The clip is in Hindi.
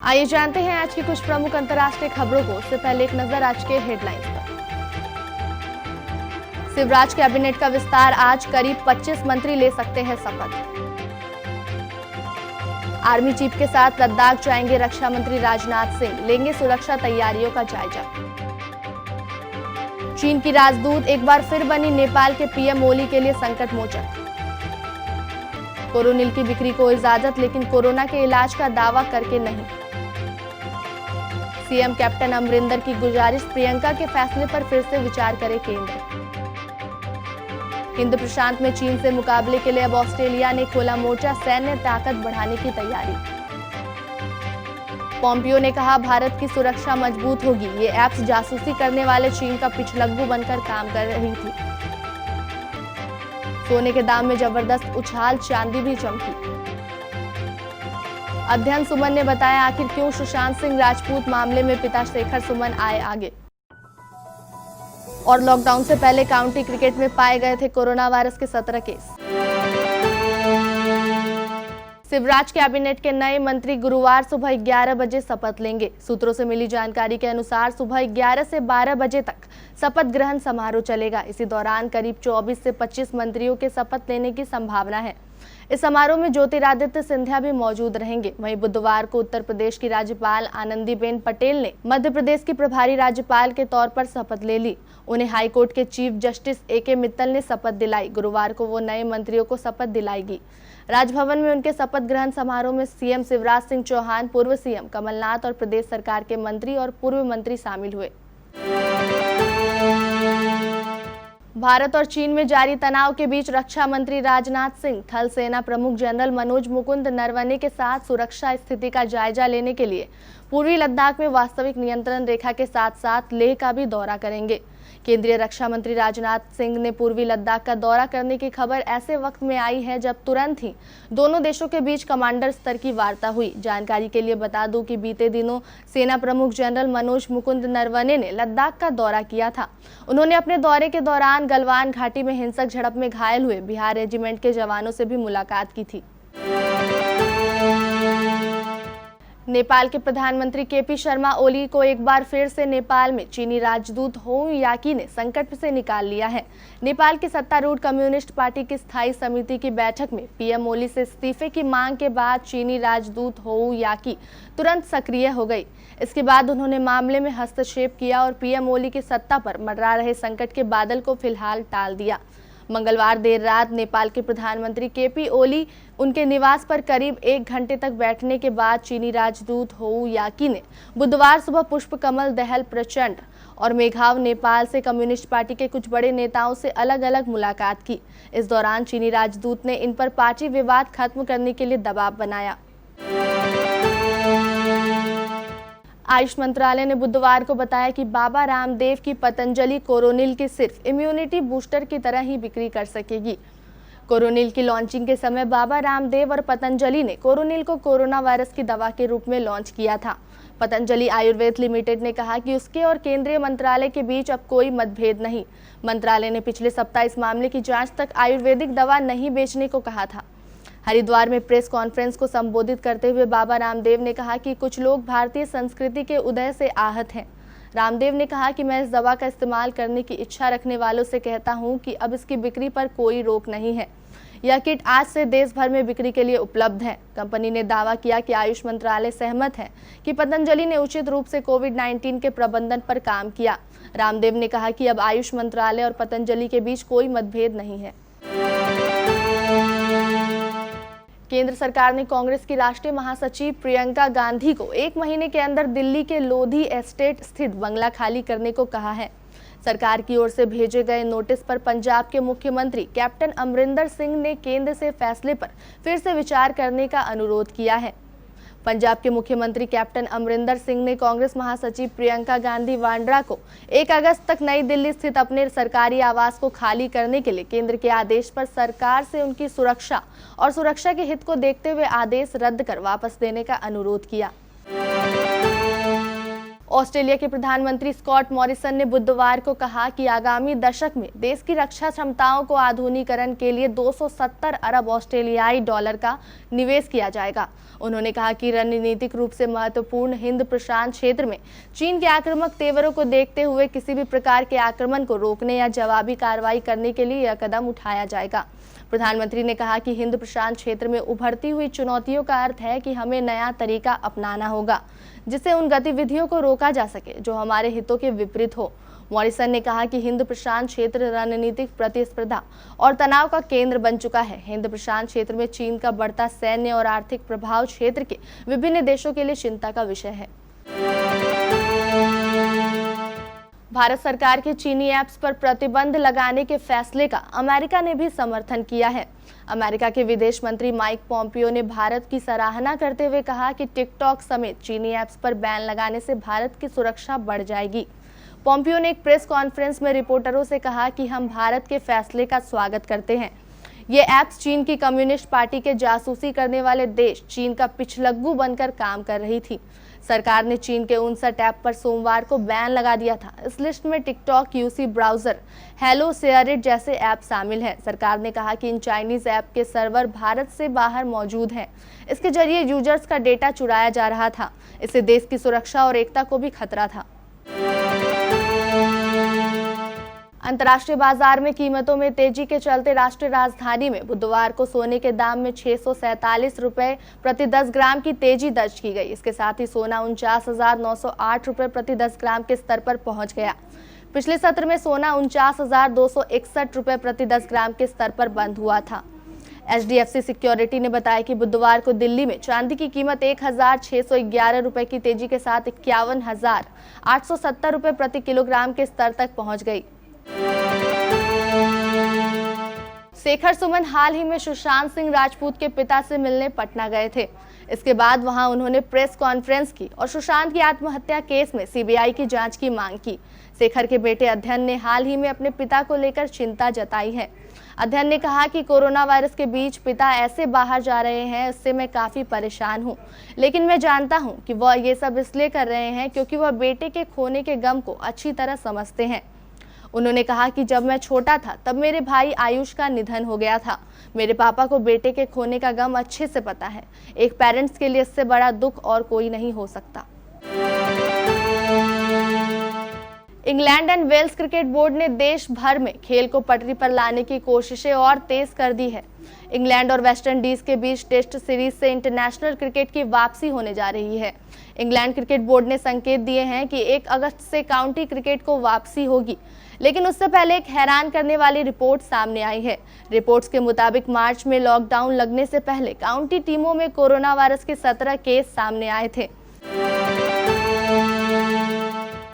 आइए जानते हैं आज की कुछ प्रमुख अंतर्राष्ट्रीय खबरों को। उससे पहले एक नजर आज के हेडलाइंस पर। शिवराज कैबिनेट का विस्तार आज, करीब 25 मंत्री ले सकते हैं शपथ। आर्मी चीफ के साथ लद्दाख जाएंगे रक्षा मंत्री राजनाथ सिंह, लेंगे सुरक्षा तैयारियों का जायजा। चीन की राजदूत एक बार फिर बनी नेपाल के पीएम ओली के लिए संकट मोचक। कोरोनिल की बिक्री को इजाजत, लेकिन कोरोना के इलाज का दावा करके नहीं। सीएम कैप्टन अमरिंदर की गुजारिश, प्रियंका के फैसले पर फिर से विचार करे केंद्र। हिंद प्रशांत में चीन से मुकाबले के लिए अब ऑस्ट्रेलिया ने खोला मोर्चा, सैन्य ताकत बढ़ाने की तैयारी। पोम्पियो ने कहा भारत की सुरक्षा मजबूत होगी, ये ऐप्स जासूसी करने वाले चीन का पिछलग्गू बनकर काम कर रही थी। सोने के दाम में जबरदस्त उछाल, चांदी भी चमकी। अध्ययन सुमन ने बताया आखिर क्यों सुशांत सिंह राजपूत मामले में पिता शेखर सुमन आए आगे। और लॉकडाउन से पहले काउंटी क्रिकेट में पाए गए थे कोरोना वायरस के 17 केस। शिवराज कैबिनेट के नए मंत्री गुरुवार सुबह 11 बजे शपथ लेंगे। सूत्रों से मिली जानकारी के अनुसार सुबह 11 से 12 बजे तक शपथ ग्रहण समारोह चलेगा। इसी दौरान करीब 24 से 25 मंत्रियों के शपथ लेने की संभावना है। इस समारोह में ज्योतिरादित्य सिंधिया भी मौजूद रहेंगे। वहीं बुधवार को उत्तर प्रदेश की राज्यपाल आनंदीबेन पटेल ने मध्य प्रदेश की प्रभारी राज्यपाल के तौर पर शपथ ले ली। उन्हें हाईकोर्ट के चीफ जस्टिस ए.के. मित्तल ने शपथ दिलाई। गुरुवार को वो नए मंत्रियों को शपथ दिलाएगी। राजभवन में उनके शपथ ग्रहण समारोह में सीएम शिवराज सिंह चौहान, पूर्व सीएम कमलनाथ और प्रदेश सरकार के मंत्री और पूर्व मंत्री शामिल हुए। भारत और चीन में जारी तनाव के बीच रक्षा मंत्री राजनाथ सिंह थल सेना प्रमुख जनरल मनोज मुकुंद नरवणे के साथ सुरक्षा स्थिति का जायजा लेने के लिए पूर्वी लद्दाख में वास्तविक नियंत्रण रेखा के साथ साथ लेह का भी दौरा करेंगे। केंद्रीय रक्षा मंत्री राजनाथ सिंह ने पूर्वी लद्दाख का दौरा करने की खबर ऐसे वक्त में आई है जब तुरंत ही दोनों देशों के बीच कमांडर स्तर की वार्ता हुई। जानकारी के लिए बता दूं कि बीते दिनों सेना प्रमुख जनरल मनोज मुकुंद नरवणे ने लद्दाख का दौरा किया था। उन्होंने अपने दौरे के दौरान गलवान घाटी में हिंसक झड़प में घायल हुए बिहार रेजिमेंट के जवानों से भी मुलाकात की थी। नेपाल के प्रधानमंत्री केपी शर्मा ओली को एक बार फिर से नेपाल में चीनी राजदूत होउ याकी ने संकट से निकाल लिया है। नेपाल की सत्तारूढ़ कम्युनिस्ट पार्टी की स्थायी समिति की बैठक में पीएम ओली से इस्तीफे की मांग के बाद चीनी राजदूत होउ याकी तुरंत सक्रिय हो गई। इसके बाद उन्होंने मामले में हस्तक्षेप किया और पीएम ओली की सत्ता पर मंडरा रहे संकट के बादल को फिलहाल टाल दिया। मंगलवार देर रात नेपाल के प्रधानमंत्री केपी ओली उनके निवास पर करीब 1 घंटे तक बैठने के बाद चीनी राजदूत होउ याकी ने बुधवार सुबह पुष्प कमल दहल प्रचंड और मेघाव नेपाल से कम्युनिस्ट पार्टी के कुछ बड़े नेताओं से अलग अलग मुलाकात की। इस दौरान चीनी राजदूत ने इन पर पार्टी विवाद खत्म करने के लिए दबाव बनाया। आयुष मंत्रालय ने बुधवार को बताया कि बाबा रामदेव की पतंजलि कोरोनिल की सिर्फ इम्यूनिटी बूस्टर की तरह ही बिक्री कर सकेगी। कोरोनिल की लॉन्चिंग के समय बाबा रामदेव और पतंजलि ने कोरोनिल को कोरोना वायरस की दवा के रूप में लॉन्च किया था। पतंजलि आयुर्वेद लिमिटेड ने कहा कि उसके और केंद्रीय मंत्रालय के बीच अब कोई मतभेद नहीं। मंत्रालय ने पिछले सप्ताह इस मामले की जांच तक आयुर्वेदिक दवा नहीं बेचने को कहा था। हरिद्वार में प्रेस कॉन्फ्रेंस को संबोधित करते हुए बाबा रामदेव ने कहा कि कुछ लोग भारतीय संस्कृति के उदय से आहत हैं। रामदेव ने कहा कि मैं इस दवा का इस्तेमाल करने की इच्छा रखने वालों से कहता हूं कि अब इसकी बिक्री पर कोई रोक नहीं है। यह किट आज से देश भर में बिक्री के लिए उपलब्ध है। कंपनी ने दावा किया कि आयुष मंत्रालय सहमत है कि पतंजलि ने उचित रूप से कोविड-19 के प्रबंधन पर काम किया। रामदेव ने कहा कि अब आयुष मंत्रालय और पतंजलि के बीच कोई मतभेद नहीं है। केंद्र सरकार ने कांग्रेस की राष्ट्रीय महासचिव प्रियंका गांधी को 1 महीने के अंदर दिल्ली के लोधी एस्टेट स्थित बंगला खाली करने को कहा है। सरकार की ओर से भेजे गए नोटिस पर पंजाब के मुख्यमंत्री कैप्टन अमरिंदर सिंह ने केंद्र से फैसले पर फिर से विचार करने का अनुरोध किया है। पंजाब के मुख्यमंत्री कैप्टन अमरिंदर सिंह ने कांग्रेस महासचिव प्रियंका गांधी वाड्रा को 1 अगस्त तक नई दिल्ली स्थित अपने सरकारी आवास को खाली करने के लिए केंद्र के आदेश पर सरकार से उनकी सुरक्षा और सुरक्षा के हित को देखते हुए आदेश रद्द कर वापस देने का अनुरोध किया। ऑस्ट्रेलिया के प्रधानमंत्री स्कॉट मॉरिसन ने बुधवार को कहा कि आगामी दशक में देश की रक्षा क्षमताओं को आधुनिकीकरण के लिए 270 अरब ऑस्ट्रेलियाई डॉलर का निवेश किया जाएगा। उन्होंने कहा कि रणनीतिक रूप से महत्वपूर्ण हिंद प्रशांत क्षेत्र में चीन के आक्रामक तेवरों को देखते हुए किसी भी प्रकार के आक्रमण को रोकने या जवाबी कार्रवाई करने के लिए यह कदम उठाया जाएगा। प्रधानमंत्री ने कहा कि हिंद प्रशांत क्षेत्र में उभरती हुई चुनौतियों का अर्थ है कि हमें नया तरीका अपनाना होगा जिससे उन गतिविधियों को रोका जा सके जो हमारे हितों के विपरीत हो। मॉरिसन ने कहा कि हिंद प्रशांत क्षेत्र रणनीतिक प्रतिस्पर्धा और तनाव का केंद्र बन चुका है। हिंद प्रशांत क्षेत्र में चीन का बढ़ता सैन्य और आर्थिक प्रभाव क्षेत्र के विभिन्न देशों के लिए चिंता का विषय है। भारत सरकार के चीनी ऐप्स पर प्रतिबंध लगाने के फैसले का अमेरिका ने भी समर्थन किया है। अमेरिका के विदेश मंत्री माइक पॉम्पियो ने भारत की सराहना करते हुए कहा कि टिकटॉक समेत चीनी ऐप्स पर बैन लगाने से भारत की सुरक्षा बढ़ जाएगी। पॉम्पियो ने एक प्रेस कॉन्फ्रेंस में रिपोर्टरों से कहा कि हम भारत के फैसले का स्वागत करते हैं। ये ऐप्स चीन की कम्युनिस्ट पार्टी के जासूसी करने वाले देश चीन का पिछलग्गू बनकर काम कर रही थी। सरकार ने चीन के 59 ऐप पर सोमवार को बैन लगा दिया था। इस लिस्ट में TikTok, UC browser, hello share it जैसे ऐप शामिल हैं। सरकार ने कहा कि इन चाइनीज ऐप के सर्वर भारत से बाहर मौजूद हैं। इसके जरिए यूजर्स का डेटा चुराया जा रहा था। इससे देश की सुरक्षा और एकता को भी खतरा था। अंतर्राष्ट्रीय बाजार में कीमतों में तेजी के चलते राष्ट्रीय राजधानी में बुधवार को सोने के दाम में 647 रुपए प्रति 10 ग्राम की तेजी दर्ज की गई। इसके साथ ही सोना 49,908 रुपए प्रति 10 ग्राम के स्तर पर पहुंच गया। पिछले सत्र में सोना 49,261 रुपए प्रति 10 ग्राम के स्तर पर बंद हुआ था। HDFC सिक्योरिटी ने बताया कि बुधवार को दिल्ली में चांदी की कीमत 1,611 रुपए की तेजी के साथ 51,870 रुपए प्रति किलोग्राम के स्तर तक पहुंच गई। शेखर सुमन हाल ही में सुशांत सिंह राजपूत के पिता से मिलने पटना गए थे। इसके बाद वहां उन्होंने प्रेस कॉन्फ्रेंस की और सुशांत की आत्महत्या केस में CBI की जांच की मांग की। शेखर के बेटे अध्ययन ने हाल ही में अपने पिता को लेकर चिंता जताई है। अध्ययन ने कहा कि कोरोना वायरस के बीच पिता ऐसे बाहर जा रहे हैं, इससे मैं काफ़ी परेशान हूं। लेकिन मैं जानता हूं कि वह ये सब इसलिए कर रहे हैं क्योंकि वह बेटे के खोने के गम को अच्छी तरह समझते हैं। उन्होंने कहा कि जब मैं छोटा था तब मेरे भाई आयुष का निधन हो गया था। मेरे पापा को बेटे के खोने का गम अच्छे से पता है। एक पेरेंट्स के लिए इससे बड़ा दुख और कोई नहीं हो सकता। England and Wales cricket board ने देश भर में खेल को पटरी पर लाने की कोशिशें और तेज कर दी है। इंग्लैंड और वेस्ट इंडीज के बीच टेस्ट सीरीज से इंटरनेशनल क्रिकेट की वापसी होने जा रही है। इंग्लैंड क्रिकेट बोर्ड ने संकेत दिए हैं कि 1 अगस्त से काउंटी क्रिकेट को वापसी होगी, लेकिन उससे पहले एक हैरान करने वाली रिपोर्ट सामने आई है। रिपोर्ट्स के मुताबिक मार्च में लॉकडाउन लगने से पहले काउंटी टीमों में कोरोना वायरस के 17 केस सामने आए थे।